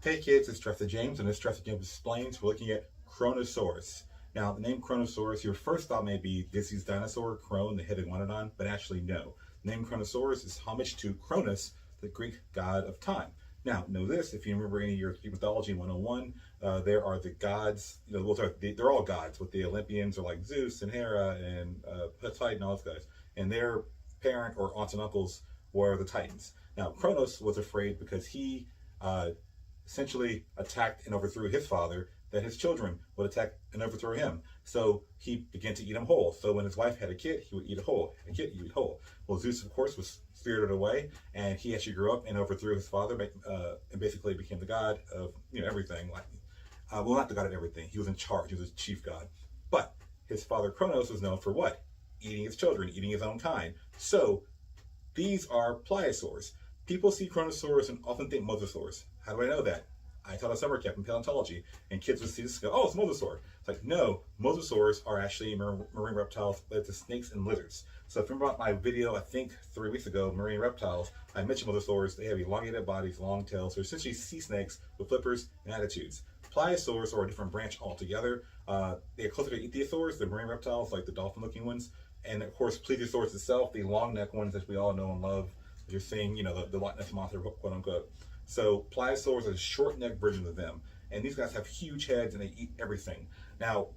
Hey kids, it's Jurassic James, and this Jurassic James Explains. We're looking at Kronosaurus. Now, the name Kronosaurus, your first thought may be Disney's dinosaur, Kron, the head iguanodon, but actually no. The name Kronosaurus is homage to Kronos, the Greek god of time. Now, know this, if you remember any of your Greek mythology 101, there are the gods, they're all gods, but the Olympians are like Zeus and Hera and Poseidon and all those guys. And their parent or aunts and uncles were the Titans. Now, Kronos was afraid because he essentially attacked and overthrew his father, that his children would attack and overthrow him. So he began to eat him whole. So when his wife had a kid, he would eat it whole. A kid, he would eat whole. Well, Zeus, of course, was spirited away, and he actually grew up and overthrew his father, and basically became the god of everything. Well, not the god of everything. He was in charge. He was a chief god. But his father Kronos was known for what? Eating his children, eating his own kind. So these are pliosaurs. People see Kronosaurus and often think mosasaurs. How do I know that? I taught a summer camp in paleontology, and kids would see this and go, oh, it's mosasaur. It's like, no, mosasaurs are actually marine reptiles related to snakes and lizards. So if you remember my video, I think 3 weeks ago, marine reptiles, I mentioned mosasaurs. They have elongated bodies, long tails. They're essentially sea snakes with flippers and attitudes. Pliosaurs are a different branch altogether. They are closer to ichthyosaurs, the marine reptiles, like the dolphin-looking ones. And of course, Pliosaurus itself, the long neck ones that we all know and love. You're seeing, the Loch Ness monster, quote unquote. So pliosaurs are a short neck version of them. And these guys have huge heads and they eat everything. Now,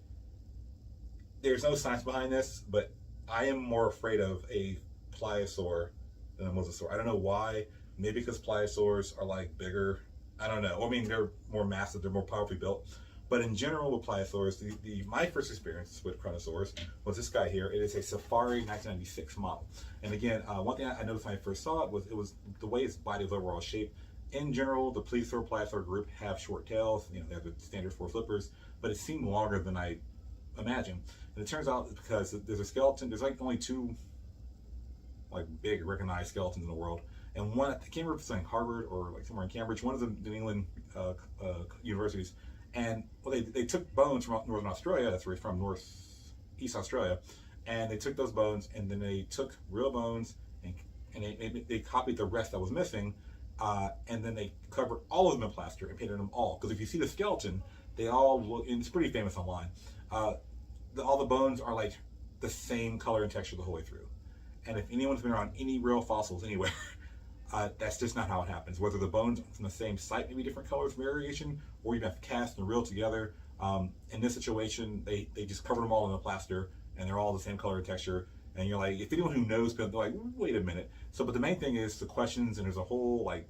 there's no science behind this, but I am more afraid of a pliosaur than a mosasaur. I don't know why. Maybe because pliosaurs are like bigger. I don't know. I mean, they're more massive, they're more powerfully built. But in general with pliosaurs, my first experience with Kronosaurus was this guy here. It is a Safari 1996 model. And again, one thing I noticed when I first saw it was the way its body was overall shaped. In general, the pliosaur group have short tails. They have the standard 4 flippers, but it seemed longer than I imagined. And it turns out because there's a skeleton. There's like only 2 like big recognized skeletons in the world. And one, I can't remember if it's like Harvard or like somewhere in Cambridge, one of the New England universities. And well, they took bones from Northern Australia, that's where he's from, East Australia, and they took those bones and then they took real bones and they copied the rest that was missing, and then they covered all of them in plaster and painted them all. Because if you see the skeleton, they all look, and it's pretty famous online, all the bones are like the same color and texture the whole way through. And if anyone's been around any real fossils anywhere, that's just not how it happens. Whether the bones from the same site may be different colors variation, or you have to cast and reel together. In this situation, they just covered them all in the plaster, and they're all the same color and texture. And you're like, if anyone who knows, they're like, wait a minute. So, but the main thing is the questions, and there's a whole like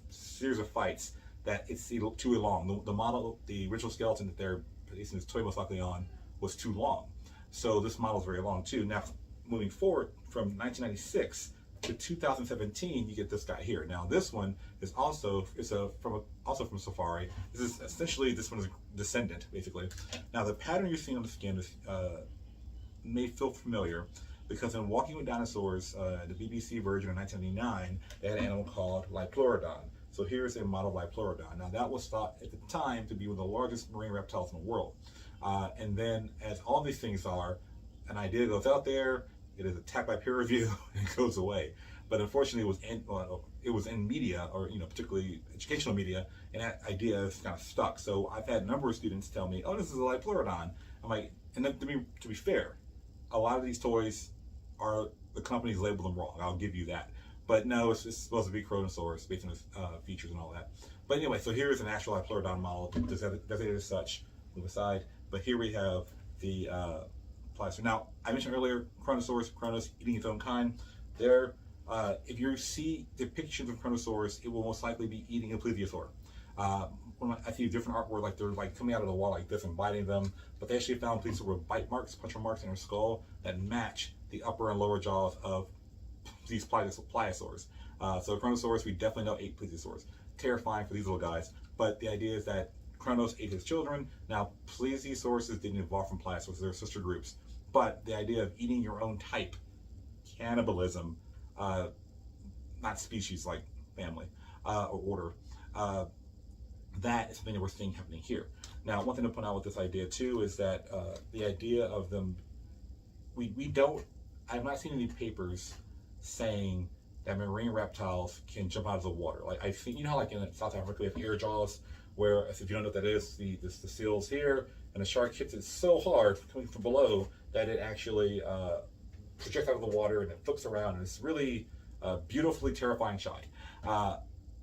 series of fights that it's too long. The model, the original skeleton that they're basing this toy most likely on, was too long. So this model is very long too. Now, moving forward from 1996. To 2017, you get this guy here. Now, this one is also from Safari. This is essentially, this one is a descendant, basically. Now, the pattern you're seeing on the skin is may feel familiar because in Walking with Dinosaurs, the BBC version of 1999, they had an animal called Pleurodon. So here's a model of Pleurodon. Now, that was thought at the time to be one of the largest marine reptiles in the world. And then, as all these things are, an idea goes out there. It is attacked by peer review and goes away. But unfortunately, it was in media, or particularly educational media, and that idea is kind of stuck. So I've had a number of students tell me, "Oh, this is a Pleurodon." I'm like, and then to be fair, a lot of these toys are the companies label them wrong. I'll give you that. But no, it's supposed to be Kronosaurus based on its features and all that. But anyway, so here is an actual Pleurodon model designated as such. Move aside. But here we have the pliosaur. Now, I mentioned earlier, Kronos eating its own kind. There, if you see depictions of Kronosaurus, it will most likely be eating a plesiosaur. I see different artwork, like they're like coming out of the wall like this and biting them, but they actually found plesiosaur with bite marks, puncture marks in their skull that match the upper and lower jaws of these pliosaurs. So Kronosaurus, we definitely know ate plesiosaurs. Terrifying for these little guys, but the idea is that Kronos ate his children. Now, plesiosauruses didn't evolve from pliosaurs, they're sister groups. But the idea of eating your own type, cannibalism, not species like family or order, that is something that we're seeing happening here. Now, one thing to point out with this idea too is that the idea of them, I have not seen any papers saying that marine reptiles can jump out of the water. Like I think, you know how like in South Africa we have air jaws, where if you don't know what that is, the seal's here, and the shark hits it so hard coming from below that it actually projects out of the water and it flips around, and it's really beautifully terrifying shot.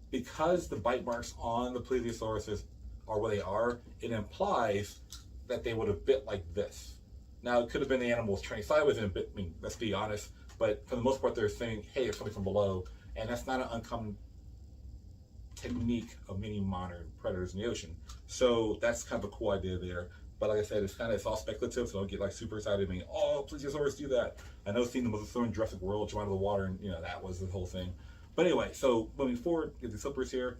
Because the bite marks on the Plesiosauruses are where they are, it implies that they would have bit like this. Now, it could have been the animal was turning sideways and a bit, I mean, let's be honest, but for the most part, they're saying, hey, it's coming from below, and that's not an uncommon technique of many modern predators in the ocean. So that's kind of a cool idea there. But like I said, it's all speculative, so don't get like super excited. I mean, oh, Plesiosauruses do that. I know seeing the Mosasaur in Jurassic World jump out of the water, and that was the whole thing. But anyway, so moving forward, get the slippers here.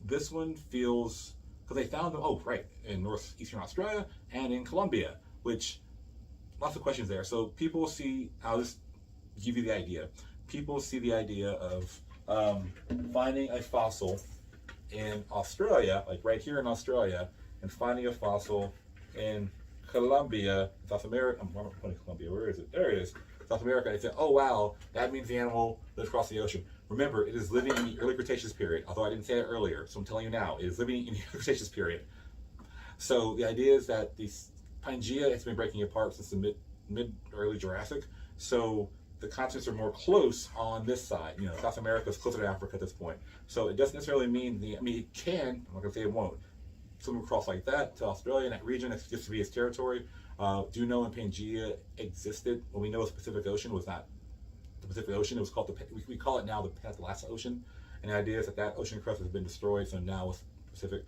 This one feels, because they found them, oh, right, in northeastern Australia and in Colombia, which, lots of questions there. So people see, I'll just give you the idea. People see the idea of finding a fossil in Australia, like right here in Australia, and finding a fossil in Colombia, South America. I'm pointing Colombia, where is it? There it is. South America. And they say, oh wow, that means the animal lives across the ocean. Remember, it is living in the early Cretaceous period, although I didn't say it earlier, so I'm telling you now, it is living in the early Cretaceous period. So the idea is that the Pangea has been breaking apart since the mid-early Jurassic, so the continents are more close on this side. South America is closer to Africa at this point. So it doesn't necessarily mean, it can, I'm not going to say it won't, swim across like that to Australia, and that region, it's just to be its territory. Do you know when Pangea existed? Well, we know the Pacific Ocean was not the Pacific Ocean. It was called we call it now the Peninsula Ocean. And the idea is that ocean crust has been destroyed, so now it's Pacific.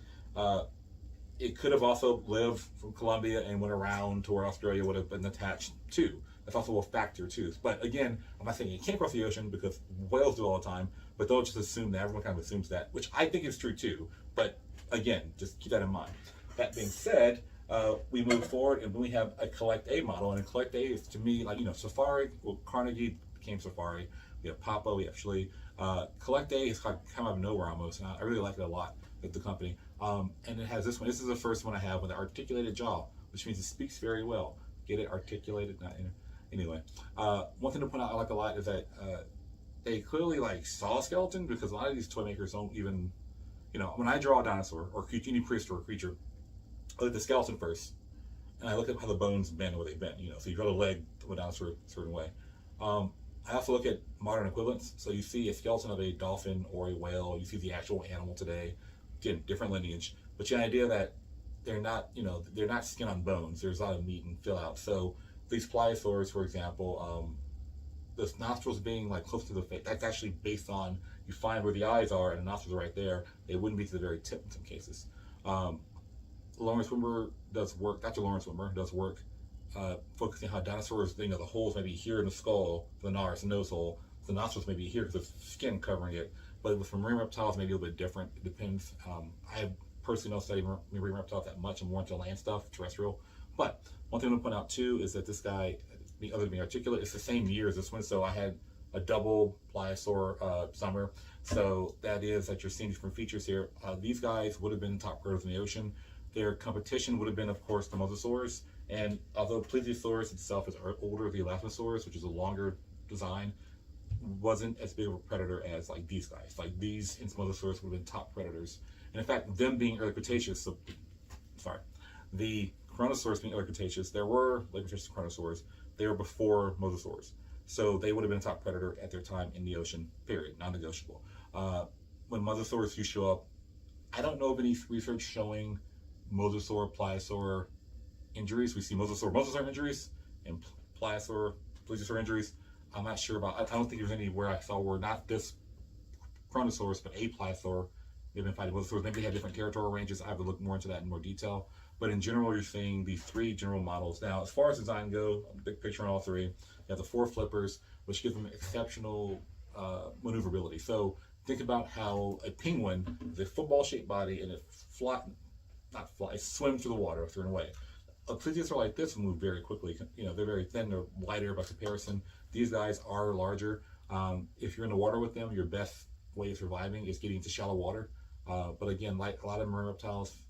It could have also lived from Colombia and went around to where Australia would have been attached to. That's also a factor too. But again, I'm not saying it can't cross the ocean because whales do all the time, but they'll just assume that. Everyone kind of assumes that, which I think is true too. But again, just keep that in mind. That being said, we move forward and we have a Collect A model, and a Collect A is, to me, like, Safari. Well, Carnegie became Safari. We have Papa. We actually Collect A is kind of out of nowhere almost, and I really like it a lot with the company. And it has this one. This is the first one I have with an articulated jaw, which means it speaks very well. Get it? Articulated. Anyway, one thing to point out I like a lot is that they clearly saw a skeleton, because a lot of these toy makers don't even, when I draw a dinosaur or any prehistoric creature, I look at the skeleton first, and I look at how the bones bend where they bend. So you draw the leg of a dinosaur a certain way. I also look at modern equivalents. So you see a skeleton of a dolphin or a whale. You see the actual animal today. Again, different lineage, but the idea that they're not, they're not skin on bones. There's a lot of meat and fill out. So these pliosaurs, for example, the nostrils being close to the face, that's actually based on, you find where the eyes are and the nostrils are right there. They wouldn't be to the very tip in some cases. Lawrence Wimber does work, Dr. Lawrence Wimber does work focusing how dinosaurs, the holes may be here in the skull, the nose hole, the nostrils may be here because of skin covering it. But with marine reptiles, maybe a little bit different. It depends. I personally don't study marine reptiles that much. I'm more into land stuff, terrestrial. But one thing I want to point out too is that this guy, other than being articulate, it's the same year as this one. So I had a double Pliosaur summer. So that is that you're seeing different features here. These guys would have been top predators in the ocean. Their competition would have been, of course, the Mosasaurs. And although Plesiosaurus itself is older than the Elastosaurus, which is a longer design, wasn't as big of a predator as these guys. These Mosasaurus would have been top predators. And in fact, them being early Cretaceous, the Kronosaurus being early Cretaceous, there were late Cretaceous Kronosaurs. They were before Mosasaurs. So they would have been a top predator at their time in the ocean, period, non-negotiable. When Mosasaurus do show up, I don't know of any research showing Mosasaur, Pliosaur injuries. We see Mosasaur injuries and Plesiosaur injuries. I'm not sure about, I don't think there's anywhere I saw where not this Kronosaurus, but a Pliosaur, they've been fighting Mosasaurs. Maybe they have different territorial ranges. I have to look more into that in more detail. But in general, you're seeing these three general models. Now, as far as design go, big picture on all three, you have the four flippers, which give them exceptional maneuverability. So think about how a penguin is a football-shaped body and it swims through the water if they're in a way. A plesiosaur like this will move very quickly. They're very thin, they're lighter by comparison. These guys are larger. If you're in the water with them, your best way of surviving is getting into shallow water. But again, like a lot of marine reptiles,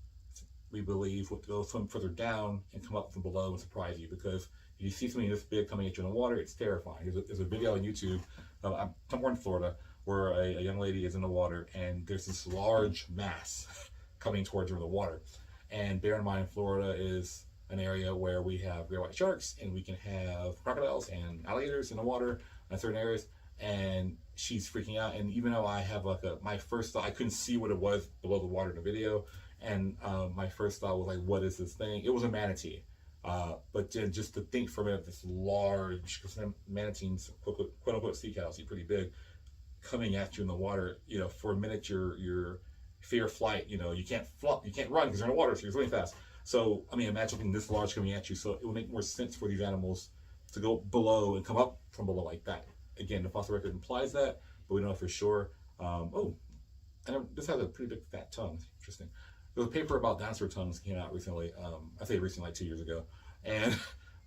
we believe will go swim further down and come up from below and surprise you, because If you see something this big coming at you in the water, it's terrifying. There's a video on YouTube. I'm somewhere in Florida where a young lady is in the water and there's this large mass coming towards her in the water. And bear in mind, Florida is an area where we have great white sharks and we can have crocodiles and alligators in the water in certain areas. And she's freaking out. And even though I have like my first thought, I couldn't see what it was below the water in the video. And my first thought was like, what is this thing? It was a manatee. But then just to think for a minute, this large, because manatees, quote unquote, sea cows, pretty big, coming at you in the water, you know, for a minute, your fear of flight, you know, you can't run because you're in the water, so you're really fast. So, I mean, imagine something this large coming at you. So it would make more sense for these animals to go below and come up from below like that. Again, the fossil record implies that, but we don't know for sure. This has a pretty big fat tongue. Interesting. There was a paper about dinosaur tongues came out recently. I say recently, like 2 years ago. And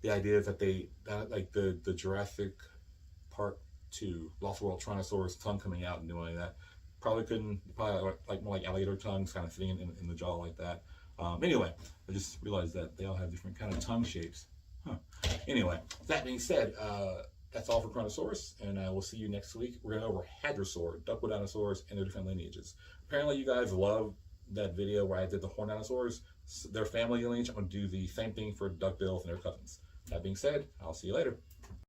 the idea is that like the Jurassic Park 2, Lost World Kronosaurus tongue coming out and doing that. Probably like more like alligator tongues kind of sitting in the jaw like that. Anyway, I just realized that they all have different kind of tongue shapes. Anyway, that being said, that's all for Kronosaurus, and I will see you next week. We're going to go over Hadrosaur, duckbill dinosaurs, and their different lineages. Apparently, you guys love that video where I did the horn dinosaurs, their family lineage. I'm going to do the same thing for duckbills and their cousins. That being said, I'll see you later.